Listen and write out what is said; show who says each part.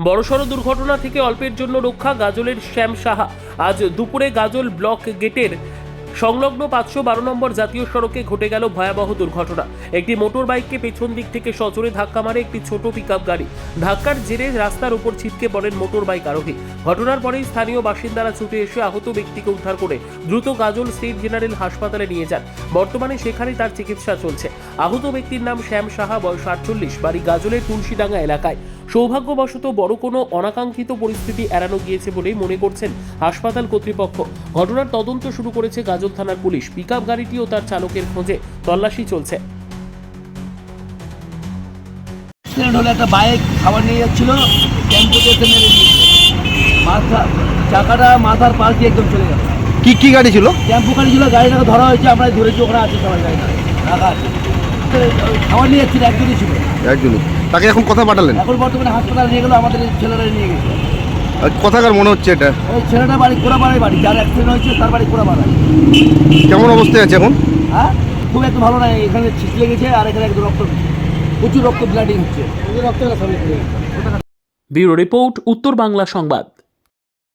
Speaker 1: বড়সড় দুর্ঘটনা থেকে অল্পের জন্য রক্ষা গাজলের শ্যাম সাহা। আজ দুপুরে গাজল ব্লক গেটের সংলগ্ন 512 নম্বর জাতীয় সড়কে ঘটে গেল ভয়াবহ দুর্ঘটনা। একটি মোটর বাইককে পেছন দিক থেকে সজোরে ধাক্কা মারে একটি ছোট পিকআপ গাড়ি। ধাক্কার জেরে রাস্তার উপর ছিটকে পড়েন মোটর বাইক আরোহী। ঘটনার পরেই স্থানীয় বাসিন্দারা ছুটে এসে আহত ব্যক্তিকে উদ্ধার করে দ্রুত গাজল স্টেট জেনারেল হাসপাতালে নিয়ে যান। বর্তমানে সেখানে তার চিকিৎসা চলছে। আহত ব্যক্তির নাম শ্যাম সাহা, বয়স 48, বাড়ি গাজলের তুলসীডাঙ্গা এলাকায়। সৌভাগ্যবশত বড় কোনো অনাকাঙ্ক্ষিত পরিস্থিতি এড়ানো গিয়েছে বলেই মনে করছেন হাসপাতাল কর্তৃপক্ষ। ঘটনার তদন্ত শুরু করেছে গাজল থানার পুলিশ। পিকআপ গাড়িটি ও তার চালকের খোঁজে তল্লাশি চলছে।
Speaker 2: একটা বাইক খাবার নিয়ে যাচ্ছিল, টেম্পোতে এসে মেরে দিয়েছে। চাকাটা মাথার পাশ দিয়ে একদম চলে গেল।
Speaker 3: কি গাড়ি ছিল?
Speaker 2: টেম্পো গাড়ি ছিল, গাড়িটাকে ধরা হয়েছে, আমরা ধরেছি, ওখানে আছে সবাই, গাড়িটা রাখা আছে। খাবার নিয়ে যাচ্ছিল, একজনই ছিল।
Speaker 3: একজনই। তাকে এখন কোথায় পাঠালেন?
Speaker 2: এখন বর্তমানে হাসপাতালে নিয়ে গেলো, আমাদের ছেলেরা নিয়ে গেছে।
Speaker 3: কোথাকার মনে হচ্ছে এটা?
Speaker 2: ওই ছেলেটা বাড়ি কোড়াপাড়ায় বাড়ি, যার অ্যাক্সিডেন্ট হয়েছে তার বাড়ি কোড়াপাড়ায়।
Speaker 3: কেমন অবস্থায় আছে এখন?
Speaker 2: হ্যাঁ, খুব একটা ভালো নয়, এখানে ছিট লেগেছে আর এখানে একদম রক্ত, প্রচুর রক্ত ব্লাডিং হচ্ছে।
Speaker 1: ব্যুরো রিপোর্ট, উত্তর বাংলা সংবাদ।